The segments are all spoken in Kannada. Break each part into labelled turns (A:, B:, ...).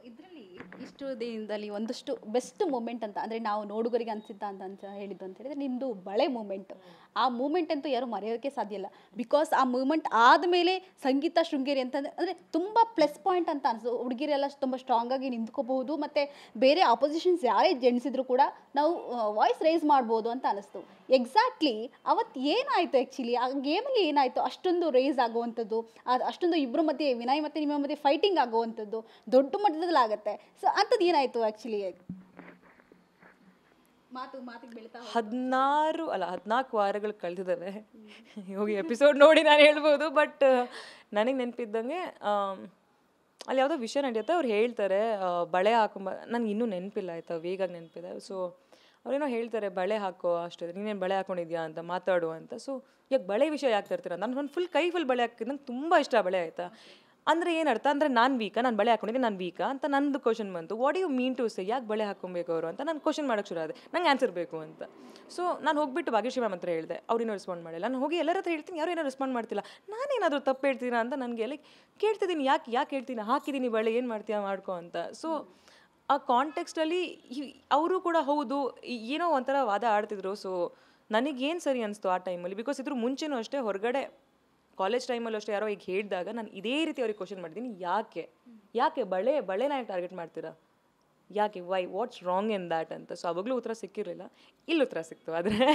A: ಇದರಲ್ಲಿ ಇಷ್ಟು ದಿನದಲ್ಲಿ ಒಂದಷ್ಟು ಬೆಸ್ಟ್ ಮೂಮೆಂಟ್ ಅಂತ ಅಂದರೆ ನಾವು ನೋಡುಗರಿಗೆ ಅನಿಸಿದ್ದ ಅಂತ ಹೇಳಿದ್ದು ಅಂತ ಹೇಳಿದ್ರೆ ನಿಮ್ಮದು ಬಳೆ ಮೂಮೆಂಟ್. ಆ ಮೂಮೆಂಟ್ ಅಂತೂ ಯಾರು ಮರೆಯೋಕ್ಕೆ ಸಾಧ್ಯ ಇಲ್ಲ. ಬಿಕಾಸ್ ಆ ಮೂಮೆಂಟ್ ಆದಮೇಲೆ ಸಂಗೀತ ಶೃಂಗೇರಿ ಅಂತಂದರೆ ಅಂದರೆ ತುಂಬ ಪ್ಲಸ್ ಪಾಯಿಂಟ್ ಅಂತ ಅನಿಸ್ತು. ಹುಡುಗಿರೆಲ್ಲ ತುಂಬ ಸ್ಟ್ರಾಂಗಾಗಿ ನಿಂತ್ಕೋಬಹುದು ಮತ್ತು ಬೇರೆ ಆಪೋಸಿಷನ್ಸ್ ಯಾರೇ ಜೆಂಟ್ಸಿದ್ರು ಕೂಡ ನಾವು ವಾಯ್ಸ್ ರೈಸ್ ಮಾಡ್ಬೋದು ಅಂತ ಅನಿಸ್ತು. ಎಕ್ಸಾಕ್ಟ್ಲಿ ಅವತ್ತು ಏನಾಯಿತು ಆ್ಯಕ್ಚುಲಿ ಆ ಗೇಮಲ್ಲಿ ಏನಾಯಿತು ಅಷ್ಟೊಂದು ರೈಸ್ ಆಗುವಂಥದ್ದು, ಅಷ್ಟೊಂದು ಇಬ್ಬರ ಮಧ್ಯೆ ವಿನಯ್ ಮತ್ತು ನಿಮ್ಮ ಮಧ್ಯೆ ಫೈಟಿಂಗ್ ಆಗುವಂಥದ್ದು ದೊಡ್ಡ ಮಟ್ಟದಲ್ಲಿ ಆಗುತ್ತೆ. ಸೊ ಅಂಥದ್ದು ಏನಾಯಿತು ಆ್ಯಕ್ಚುಲಿ? ಮಾತಿಗೆ ಬೆಳೀತಾ
B: 14 ವಾರಗಳು ಕಳೆದಿದ್ದಾವೆ. ಹೋಗಿ ಎಪಿಸೋಡ್ ನೋಡಿ ನಾನು ಹೇಳ್ಬೋದು. ಬಟ್ ನನಗೆ ನೆನಪಿದ್ದಂಗೆ ಅಲ್ಲಿ ಯಾವುದೋ ವಿಷಯ ನಡೆಯುತ್ತೆ, ಅವ್ರು ಹೇಳ್ತಾರೆ ಬಳೆ ಹಾಕೊಂಬ, ನನಗೆ ಇನ್ನೂ ನೆನಪಿಲ್ಲ ಆಯಿತಾ, ವೇಗಾಗಿ ನೆನಪಿದೆ. ಸೊ ಅವ್ರೇನೋ ಹೇಳ್ತಾರೆ ಬಳೆ ಹಾಕೋ ಅಷ್ಟೇ, ನೀನೇನು ಬಳೆ ಹಾಕೊಂಡಿದ್ಯಾ ಅಂತ ಮಾತಾಡು ಅಂತ. ಸೊ ಯಾಕೆ ಬಳೆ ವಿಷಯ ಯಾಕೆ ತರ್ತೀರ? ನಾನು ಫುಲ್ ಬಳೆ ಹಾಕಿದ್ದು ನಂಗೆ ತುಂಬ ಇಷ್ಟ ಬಳೆ ಆಯಿತಾ. ಅಂದರೆ ಏನರ್ಥ ಅಂದರೆ ನಾನು ವೀಕಾ, ನಾನು ಬಳೆ ಹಾಕೊಂಡಿದ್ದೆ, ನಾನು ವೀಕಾ ಅಂತ ನಂದು ಕ್ವಶನ್ ಬಂತು. What you mean to say, ಯಾಕೆ ಬಳೆ ಹಾಕೊಬೇಕು ಅವರು ಅಂತ ನಾನು ಕ್ವಶನ್ ಮಾಡೋಕ್ಕೆ ಶುರು ಆದೆ. ನಂಗೆ ಆನ್ಸರ್ ಬೇಕು ಅಂತ. ಸೊ ನಾನು ಹೋಗ್ಬಿಟ್ಟು ಭಾಗ್ಯಶ್ರೀ ಮ್ಯಾಮ್ ಹತ್ರ ಹೇಳಿದೆ, ಅವ್ರೇನೋ ರೆಸ್ಪಾಂಡ್ ಮಾಡಿಲ್ಲ. ನಾನು ಹೋಗಿ ಎಲ್ಲರ ಹತ್ರ ಹೇಳ್ತೀನಿ, ಯಾರು ಏನೋ ರೆಸ್ಪಾಂಡ್ ಮಾಡ್ತಿಲ್ಲ. ನಾನೇನಾದರೂ ತಪ್ಪು ಹೇಳ್ತೀನ ಅಂತ ನನಗೆ ಲೈಕ್ ಕೇಳ್ತಿದ್ದೀನಿ, ಯಾಕೆ ಹೇಳ್ತೀನಿ, ಹಾಕಿದ್ದೀನಿ ಬಳೆ, ಏನು ಮಾಡ್ತೀಯಾ ಮಾಡ್ಕೊ ಅಂತ. ಸೊ ಆ ಕಾಂಟೆಕ್ಸ್ಟಲ್ಲಿ ಅವರು ಕೂಡ ಹೌದು ಏನೋ ಒಂಥರ ವಾದ ಆಡ್ತಿದ್ರು. ಸೊ ನನಗೇನು ಸರಿ ಅನಿಸ್ತು ಆ ಟೈಮಲ್ಲಿ, ಬಿಕಾಸ್ ಇದ್ರ ಮುಂಚೆನೂ ಅಷ್ಟೇ ಹೊರಗಡೆ ಕಾಲೇಜ್ ಟೈಮಲ್ಲೂ ಅಷ್ಟೇ ಯಾರೋ ಈಗ ಹೇಳಿದಾಗ ನಾನು ಇದೇ ರೀತಿ ಅವ್ರಿಗೆ ಕ್ವಶನ್ ಮಾಡಿದ್ದೀನಿ, ಯಾಕೆ ಬಳೆನ ಟಾರ್ಗೆಟ್ ಮಾಡ್ತೀರಾ, ಯಾಕೆ, why, what's wrong in that ಅಂತ. ಸೊ ಅವಾಗಲೂ ಉತ್ತರ ಸಿಕ್ಕಿರಲಿಲ್ಲ, ಇಲ್ಲಿ ಉತ್ತರ ಸಿಕ್ತು. ಆದರೆ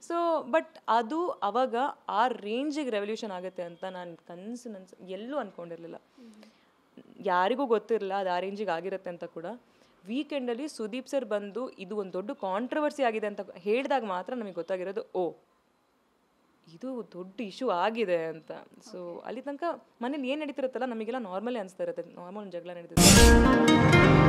B: ಸೊ ಬಟ್ ಅದು ಅವಾಗ ಆ ರೇಂಜಿಗೆ ರೆವಲ್ಯೂಷನ್ ಆಗುತ್ತೆ ಅಂತ ನಾನು ಕನಸು ಎಲ್ಲೂ ಅಂದ್ಕೊಂಡಿರಲಿಲ್ಲ. ಯಾರಿಗೂ ಗೊತ್ತಿರಲಿಲ್ಲ ಅದು ಆ ರೇಂಜಿಗೆ ಆಗಿರುತ್ತೆ ಅಂತ ಕೂಡ. ವೀಕೆಂಡಲ್ಲಿ ಸುದೀಪ್ ಸರ್ ಬಂದು ಇದು ಒಂದು ದೊಡ್ಡ ಕಾಂಟ್ರವರ್ಸಿ ಆಗಿದೆ ಅಂತ ಹೇಳಿದಾಗ ಮಾತ್ರ ನಮಗೆ ಗೊತ್ತಾಗಿರೋದು, ಓ ಇದು ದೊಡ್ಡ ಇಶ್ಯೂ ಆಗಿದೆ ಅಂತ. ಸೊ ಅಲ್ಲಿ ತನಕ ಮನೇಲಿ ಏನು ನಡೀತಿರುತ್ತಲ್ಲ ನಮಗೆಲ್ಲ ನಾರ್ಮಲೇ ಅನಿಸ್ತಾ ಇರುತ್ತೆ, ನಾರ್ಮಲ್ ಜಗಳ ನಡೀತಿರುತ್ತೆ.